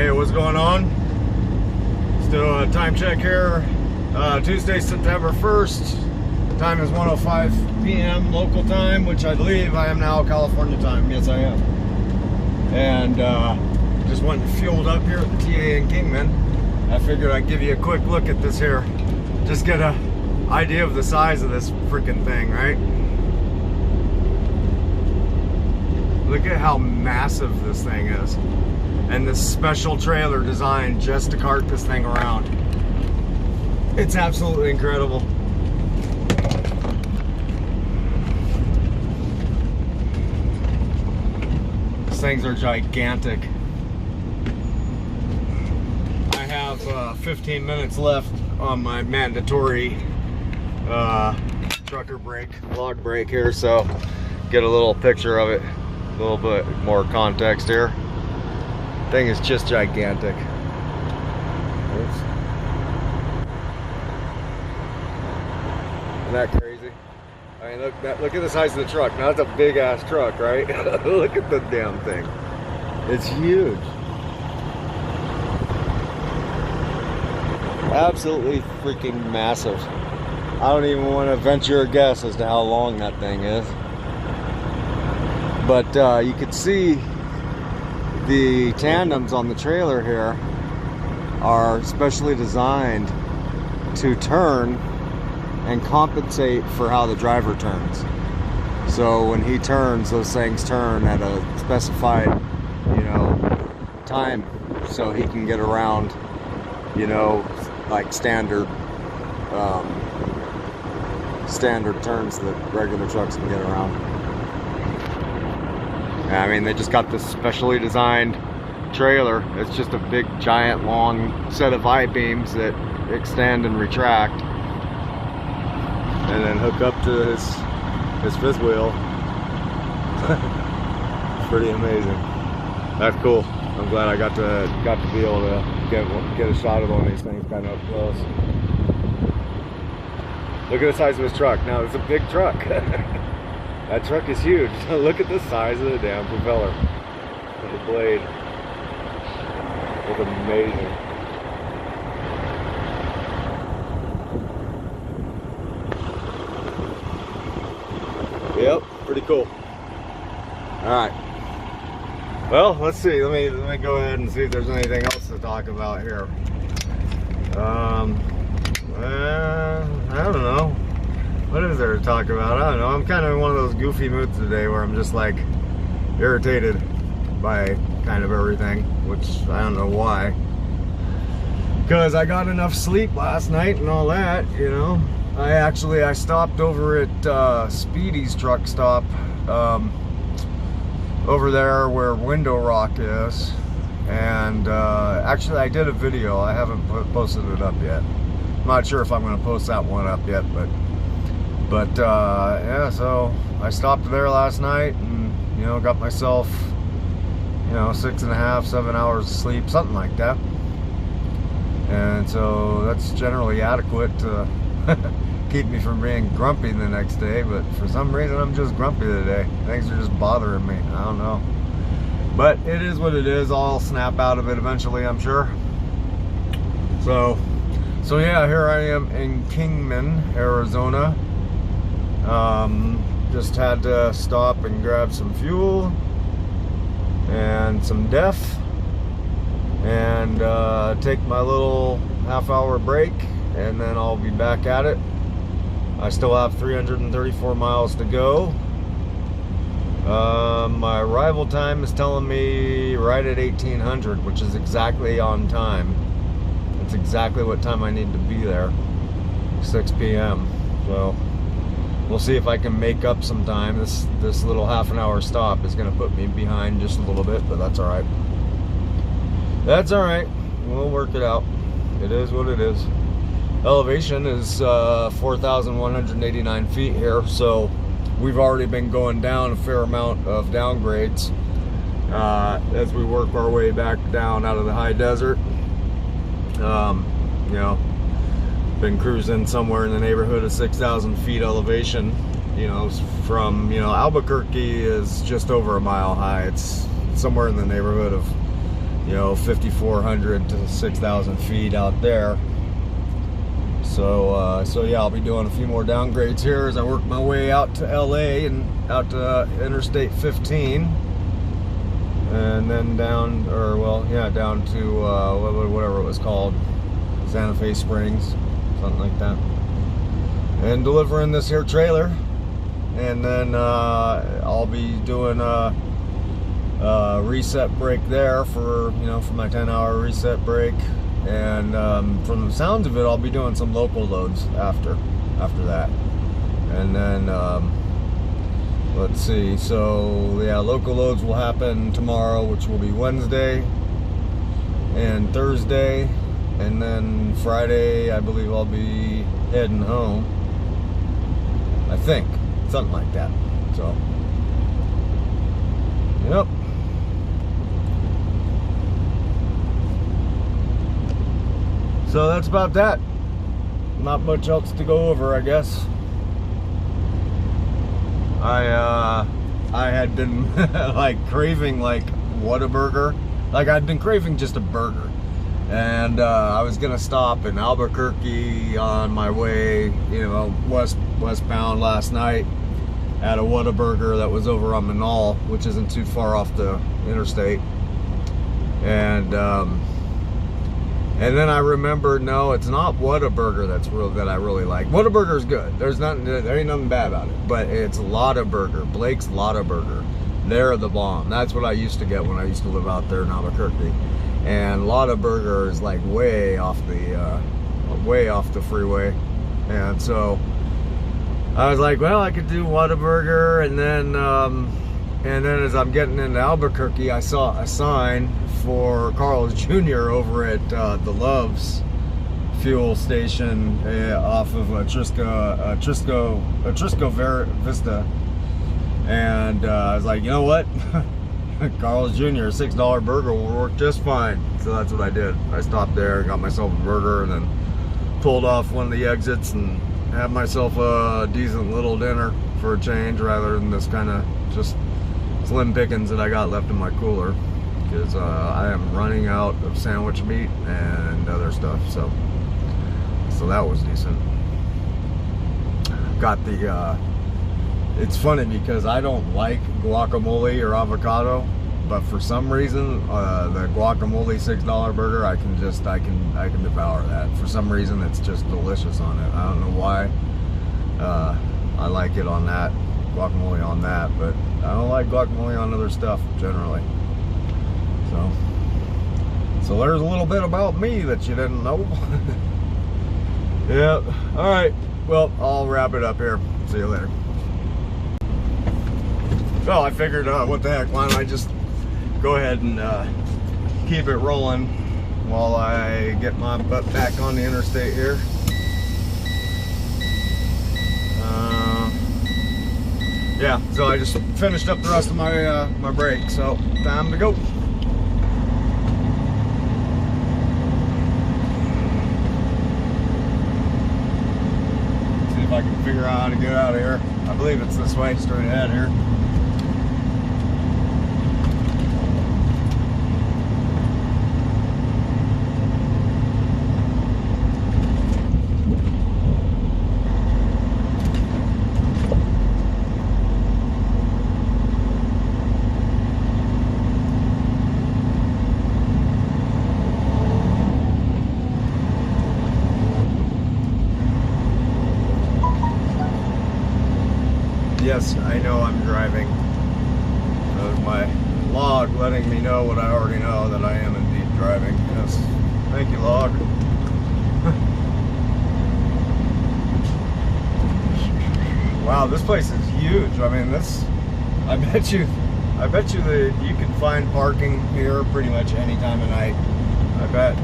Hey, what's going on? Still a time check here. Tuesday, September 1st. Time is 1:05 p.m. local time, which I believe I am now California time. Yes, I am. And just went and fueled up here at the TA in Kingman. I figured I'd give you a quick look at this here. Just get an idea of the size of this freaking thing, right? Look at how massive this thing is. And this special trailer designed just to cart this thing around. It's absolutely incredible. These things are gigantic. I have 15 minutes left on my mandatory trucker break, log break here, so get a little picture of it, a little bit more context here. Thing is just gigantic. Oops. Isn't that crazy? I mean, look at the size of the truck. Now that's a big ass truck, right? Look at the damn thing. It's huge. Absolutely freaking massive. I don't even want to venture a guess as to how long that thing is. But you could see the tandems on the trailer here are specially designed to turn and compensate for how the driver turns. So when he turns, those things turn at a specified, time, so he can get around, like standard turns that regular trucks can get around. I mean, they just got this specially designed trailer. It's just a big, giant, long set of I-beams that extend and retract, and then hook up to his fifth wheel. Pretty amazing. That's cool. I'm glad I got to be able to get a shot of one of these things kind of up close. Look at the size of his truck. Now, it's a big truck. That truck is huge. Look at the size of the damn propeller. The blade. It's amazing. Yep, pretty cool. Alright. Well, let's see. Let me go ahead and see if there's anything else to talk about here. I don't know. What is there to talk about? I don't know. I'm kind of in one of those goofy moods today where I'm just like irritated by kind of everything, which I don't know why. Because I got enough sleep last night and all that, I stopped over at Speedy's truck stop over there where Window Rock is. And actually I did a video. I haven't posted it up yet. I'm not sure if I'm going to post that one up yet, but yeah, so I stopped there last night and, got myself, 6.5, 7 hours of sleep, something like that. And so that's generally adequate to keep me from being grumpy the next day, but for some reason I'm just grumpy today. Things are just bothering me. I don't know. But it is what it is. I'll snap out of it eventually, I'm sure. So yeah, here I am in Kingman, Arizona. Just had to stop and grab some fuel and some def and take my little half-hour break, and then I'll be back at it. I still have 334 miles to go. My arrival time is telling me right at 1800, which is exactly on time. It's exactly what time I need to be there, 6 p.m. So we'll see if I can make up some time. This little half-an-hour stop is going to put me behind just a little bit, but that's all right. That's all right. We'll work it out. It is what it is. Elevation is 4,189 feet here, so we've already been going down a fair amount of downgrades as we work our way back down out of the high desert. Been cruising somewhere in the neighborhood of 6,000 feet elevation. From Albuquerque is just over a mile high. It's somewhere in the neighborhood of you know, 5,400 to 6,000 feet out there. So yeah, I'll be doing a few more downgrades here as I work my way out to LA and out to Interstate 15, and then down, or well, yeah, down to whatever it was called, Santa Fe Springs, something like that, and delivering this here trailer. And then I'll be doing a reset break there for, you know, for my 10-hour reset break. And from the sounds of it, I'll be doing some local loads after that. And then let's see, so yeah, local loads will happen tomorrow, which will be Wednesday and Thursday, and then Friday I believe I'll be heading home, I think, something like that. So yep. So that's about that. Not much else to go over, I guess. I had been like craving like Whataburger. Like I'd been craving just a burger. And I was gonna stop in Albuquerque on my way, you know, westbound last night at a Whataburger that was over on Manal, which isn't too far off the interstate. And then I remembered, no, it's not Whataburger that I really like. Whataburger's good. There ain't nothing bad about it. But it's Lotta Burger, Blake's Lotta Burger. They're the bomb. That's what I used to get when I used to live out there in Albuquerque. And Lotta Burger is like way off the freeway. And so I was like, well, I could do Whataburger, and then as I'm getting into Albuquerque, I saw a sign for Carl's Jr. over at the Love's fuel station off of Trisco Vista, and I was like, you know what, Carl's Jr. $6 burger will work just fine. So that's what I did. I stopped there, got myself a burger, and then pulled off one of the exits and had myself a decent little dinner for a change, rather than this kind of just slim pickings that I got left in my cooler, because I am running out of sandwich meat and other stuff. So that was decent. Got the it's funny because I don't like guacamole or avocado, but for some reason the guacamole $6 burger, I can devour that. For some reason it's just delicious on it. I don't know why. I like it on that, guacamole on that, but I don't like guacamole on other stuff generally. So there's a little bit about me that you didn't know. Yeah. All right. Well, I'll wrap it up here. See you later. Well, I figured, what the heck? Why don't I just go ahead and keep it rolling while I get my butt back on the interstate here. Yeah. So I just finished up the rest of my my break. So time to go. If I can figure out how to get out of here. I believe it's this way, straight ahead here. Yes, I know I'm driving. My log letting me know what I already know, that I am indeed driving. Yes. Thank you, log. Wow, this place is huge. I mean, I bet you that you can find parking here pretty much any time of night. I bet.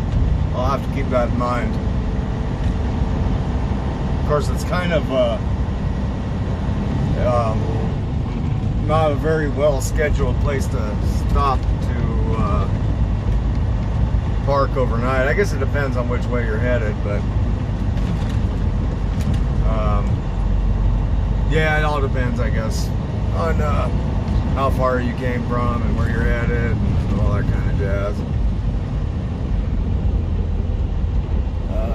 I'll have to keep that in mind. Of course, it's kind of not a very well scheduled place to stop to park overnight. I guess it depends on which way you're headed, but yeah, it all depends, I guess, on how far you came from and where you're headed and all that kind of jazz.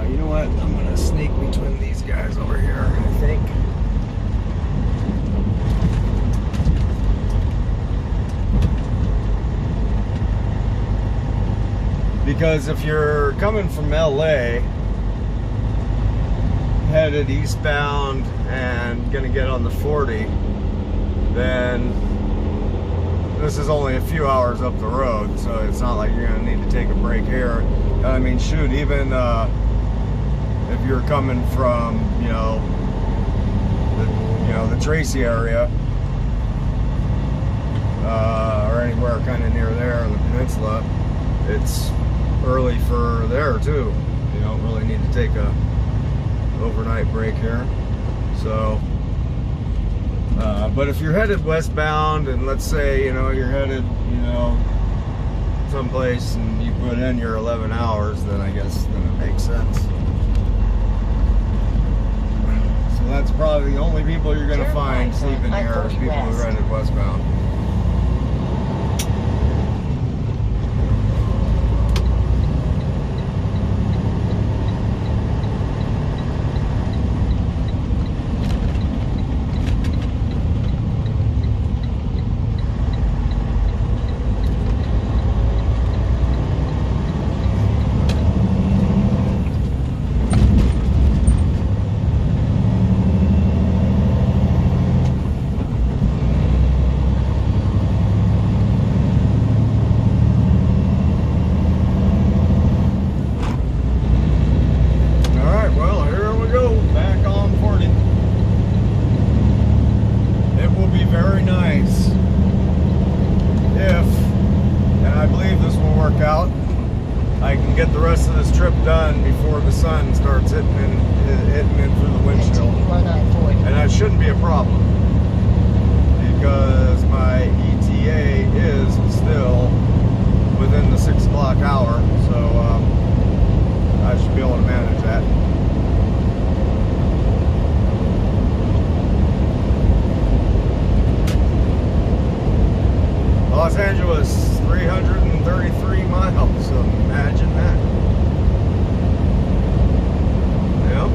You know what? I'm gonna sneak between these guys over here, I think. Because if you're coming from LA, headed eastbound and gonna get on the 40, then this is only a few hours up the road, so it's not like you're gonna need to take a break here. I mean, shoot, even if you're coming from, the Tracy area, or anywhere kind of near there on the peninsula, it's early for there too. You don't really need to take a overnight break here. So, but if you're headed westbound, and let's say you're headed someplace and you put in your 11 hours, then I guess it makes sense. So that's probably the only people you're going to find sleeping here is people who are headed westbound. I can get the rest of this trip done before the sun starts hitting in through the windshield. And that shouldn't be a problem, because my ETA is still within the 6 o'clock hour, so I should be able to manage that. Los Angeles, 333 miles, so imagine that. Yep.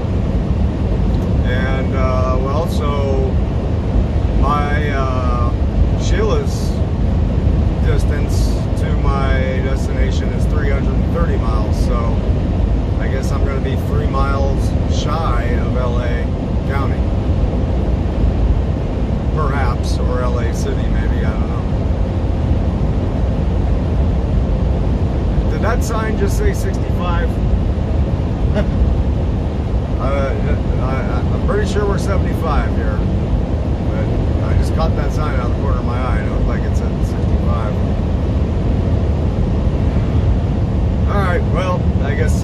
And, well, so my Sheila's distance to my destination is 330 miles, so I guess I'm going to be 3 miles shy of LA County. Perhaps, or LA City maybe, I don't know. Did that sign just say 65? I'm pretty sure we're 75 here, but I just caught that sign out of the corner of my eye and it looked like it said 65. Alright, well, I guess